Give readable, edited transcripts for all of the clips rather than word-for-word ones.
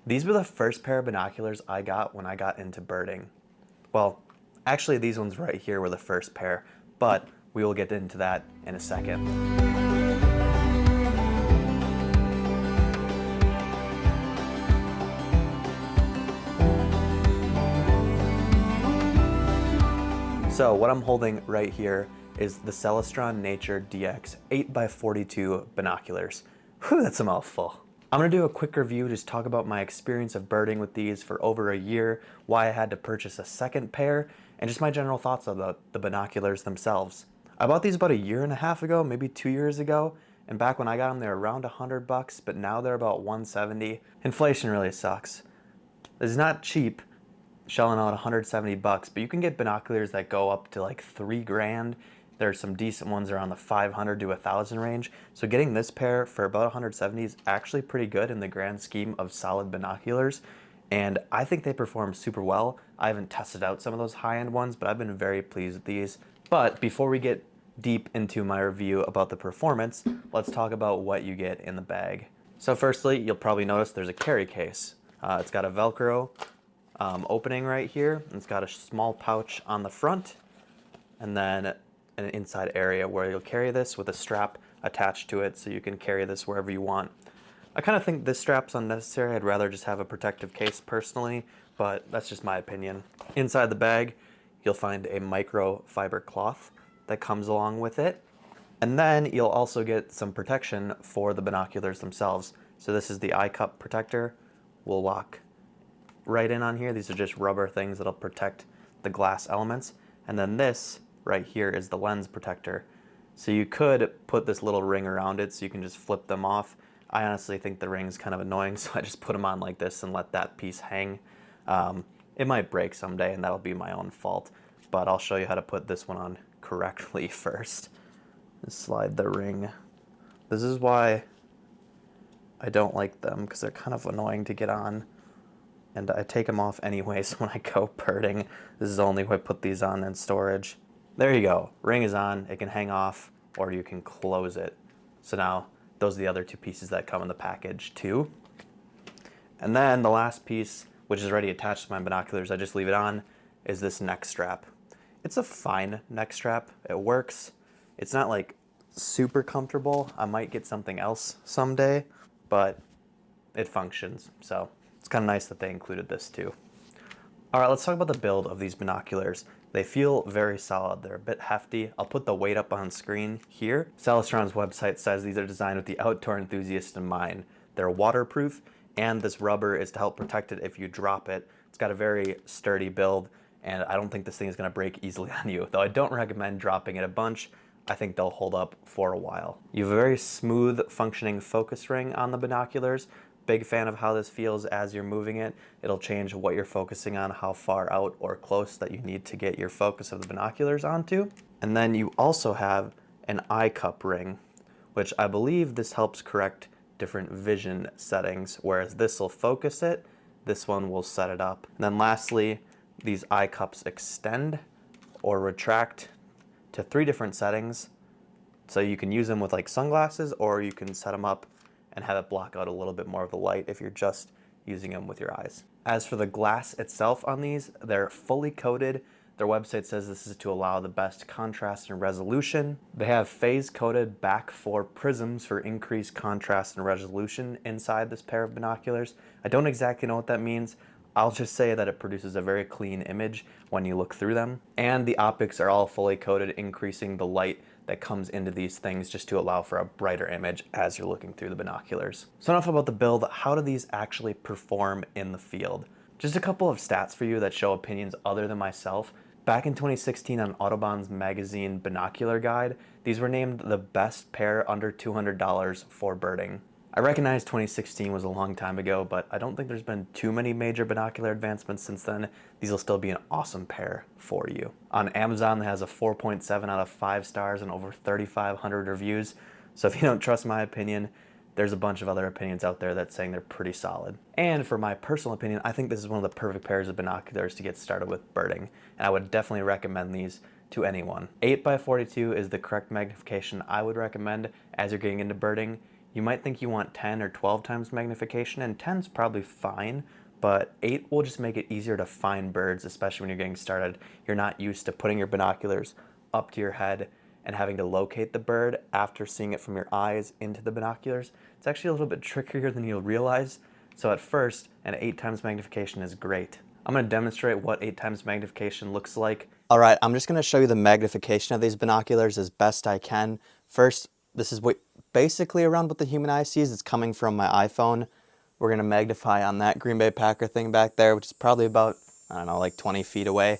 These were the first pair of binoculars I got when I got into birding. Well, actually these ones right here were the first pair, but we will get into that in a second. So what I'm holding right here is the Celestron Nature DX 8x42 Binoculars. Whew, that's a mouthful. I'm gonna do a quick review, just talk about my experience of birding with these for over a year, why I had to purchase a second pair, and just my general thoughts about the binoculars themselves. I bought these about a year and a half ago, maybe 2 years ago, and back when I got them they were around $100, but now they're about $170. Inflation really sucks. It's not cheap, shelling out $170, but you can get binoculars that go up to like $3,000. There's some decent ones around the 500 to 1,000 range. So getting this pair for about 170 is actually pretty good in the grand scheme of solid binoculars. And I think they perform super well. I haven't tested out some of those high-end ones, but I've been very pleased with these. But before we get deep into my review about the performance, let's talk about what you get in the bag. So firstly, you'll probably notice there's a carry case. It's got a Velcro opening right here. And it's got a small pouch on the front, and then an inside area where you'll carry this with a strap attached to it so you can carry this wherever you want. I kind of think this strap's unnecessary. I'd rather just have a protective case personally, but that's just my opinion. Inside the bag, you'll find a microfiber cloth that comes along with it. And then you'll also get some protection for the binoculars themselves. So this is the eye cup protector. We'll lock right in on here. These are just rubber things that'll protect the glass elements. And then this right here is the lens protector. So you could put this little ring around it so you can just flip them off. I honestly think the ring's kind of annoying, so I just put them on like this and let that piece hang. It might break someday and that'll be my own fault, but I'll show you how to put this one on correctly first. Just slide the ring. This is why I don't like them, because they're kind of annoying to get on. And I take them off anyways when I go birding. This is the only way I put these on in storage. There you go, ring is on, it can hang off, or you can close it. So now, those are the other two pieces that come in the package too. And then the last piece, which is already attached to my binoculars, I just leave it on, is this neck strap. It's a fine neck strap, it works. It's not like super comfortable. I might get something else someday, but it functions, so it's kind of nice that they included this too. All right, let's talk about the build of these binoculars. They feel very solid. They're a bit hefty. I'll put the weight up on screen here. Celestron's website says these are designed with the outdoor enthusiast in mind. They're waterproof, and this rubber is to help protect it if you drop it. It's got a very sturdy build, and I don't think this thing is gonna break easily on you, though I don't recommend dropping it a bunch. I think they'll hold up for a while. You have a very smooth functioning focus ring on the binoculars. Big fan of how this feels as you're moving it. It'll change what you're focusing on, how far out or close that you need to get your focus of the binoculars onto. And then you also have an eye cup ring, which I believe this helps correct different vision settings, whereas this will focus it, this one will set it up. And then lastly, these eye cups extend or retract to 3 different settings. So you can use them with like sunglasses, or you can set them up and have it block out a little bit more of the light if you're just using them with your eyes. As for the glass itself on these, they're fully coated. Their website says this is to allow the best contrast and resolution. They have phase-coated back 4 prisms for increased contrast and resolution inside this pair of binoculars. I don't exactly know what that means. I'll just say that it produces a very clean image when you look through them. And the optics are all fully coated, increasing the light that comes into these things just to allow for a brighter image as you're looking through the binoculars. So enough about the build. How do these actually perform in the field? Just a couple of stats for you that show opinions other than myself. Back in 2016 on Audubon's magazine Binocular Guide, these were named the best pair under $200 for birding. I recognize 2016 was a long time ago, but I don't think there's been too many major binocular advancements since then. These will still be an awesome pair for you. On Amazon, it has a 4.7 out of 5 stars and over 3,500 reviews. So if you don't trust my opinion, there's a bunch of other opinions out there that's saying they're pretty solid. And for my personal opinion, I think this is one of the perfect pairs of binoculars to get started with birding, and I would definitely recommend these to anyone. 8x42 is the correct magnification I would recommend as you're getting into birding. You might think you want 10 or 12 times magnification, and 10's probably fine, but 8 will just make it easier to find birds, especially when you're getting started. You're not used to putting your binoculars up to your head and having to locate the bird after seeing it from your eyes into the binoculars. It's actually a little bit trickier than you'll realize. So at first, an 8 times magnification is great. I'm going to demonstrate what 8 times magnification looks like. All right, I'm just going to show you the magnification of these binoculars as best I can. First, this is what basically around what the human eye sees. It's coming from my iPhone. We're going to magnify on that Green Bay Packer thing back there, which is probably about, I don't know, like 20 feet away.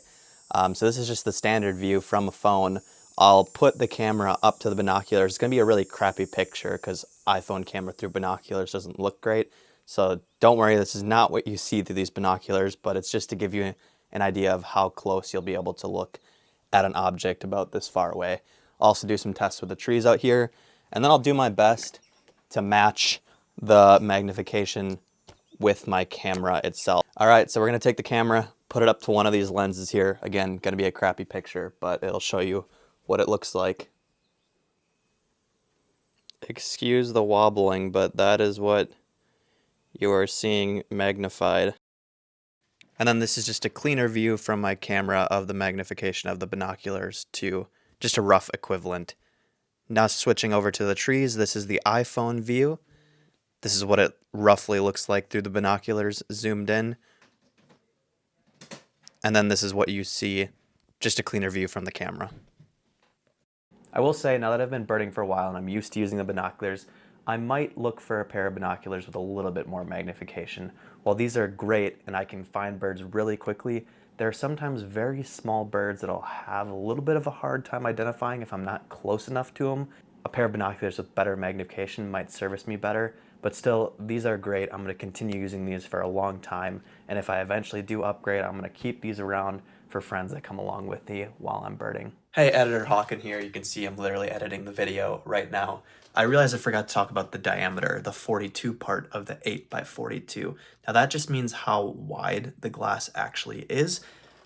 So this is just the standard view from a phone. I'll put the camera up to the binoculars. It's going to be a really crappy picture because iPhone camera through binoculars doesn't look great. So don't worry, this is not what you see through these binoculars, but it's just to give you an idea of how close you'll be able to look at an object about this far away. I'll also do some tests with the trees out here, and then I'll do my best to match the magnification with my camera itself. All right, so we're gonna take the camera, put it up to one of these lenses here. Again, gonna be a crappy picture, but it'll show you what it looks like. Excuse the wobbling, but that is what you are seeing magnified. And then this is just a cleaner view from my camera of the magnification of the binoculars to just a rough equivalent. Now switching over to the trees, this is the iPhone view. This is what it roughly looks like through the binoculars zoomed in. And then this is what you see, just a cleaner view from the camera. I will say, now that I've been birding for a while and I'm used to using the binoculars, I might look for a pair of binoculars with a little bit more magnification. While these are great and I can find birds really quickly, there are sometimes very small birds that I'll have a little bit of a hard time identifying if I'm not close enough to them. A pair of binoculars with better magnification might service me better, but still, these are great. I'm going to continue using these for a long time, and if I eventually do upgrade, I'm going to keep these around for friends that come along with me while I'm birding. Hey, editor Hawkin here. You can see I'm literally editing the video right now. I realized I forgot to talk about the diameter, the 42 part of the 8x42. Now that just means how wide the glass actually is.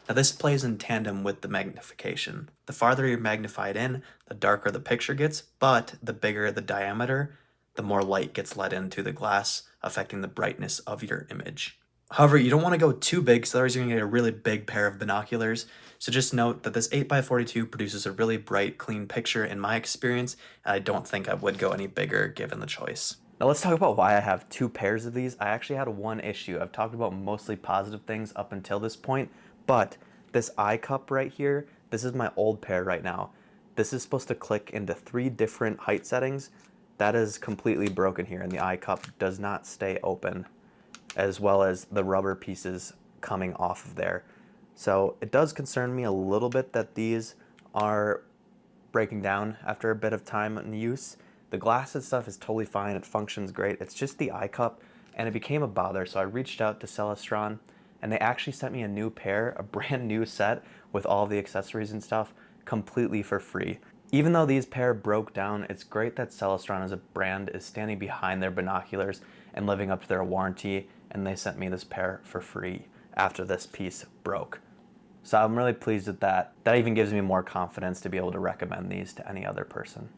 Now this plays in tandem with the magnification. The farther you're magnified in, the darker the picture gets, but the bigger the diameter, the more light gets let into the glass, affecting the brightness of your image. However, you don't want to go too big, because otherwise you're going to get a really big pair of binoculars. So just note that this 8x42 produces a really bright, clean picture in my experience, and I don't think I would go any bigger given the choice. Now let's talk about why I have 2 pairs of these. I actually had one issue. I've talked about mostly positive things up until this point, but this eye cup right here, this is my old pair right now. This is supposed to click into 3 different height settings. That is completely broken here, and the eye cup does not stay open, as well as the rubber pieces coming off of there. So it does concern me a little bit that these are breaking down after a bit of time in use. The glass and stuff is totally fine, it functions great. It's just the eye cup, and it became a bother, so I reached out to Celestron, and they actually sent me a new pair, a brand new set with all the accessories and stuff, completely for free. Even though these pair broke down, it's great that Celestron as a brand is standing behind their binoculars and living up to their warranty, and they sent me this pair for free after this piece broke. So I'm really pleased with that. That even gives me more confidence to be able to recommend these to any other person.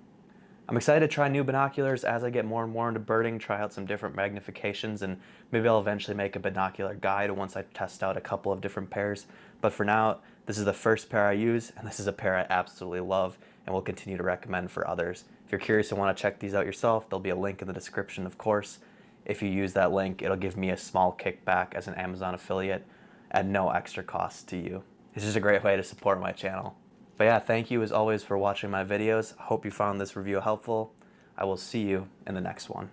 I'm excited to try new binoculars as I get more and more into birding, try out some different magnifications, and maybe I'll eventually make a binocular guide once I test out a couple of different pairs. But for now, this is the first pair I use, and this is a pair I absolutely love and will continue to recommend for others. If you're curious and want to check these out yourself, there'll be a link in the description, of course. If you use that link, it'll give me a small kickback as an Amazon affiliate at no extra cost to you. It's just a great way to support my channel. But yeah, thank you as always for watching my videos. I hope you found this review helpful. I will see you in the next one.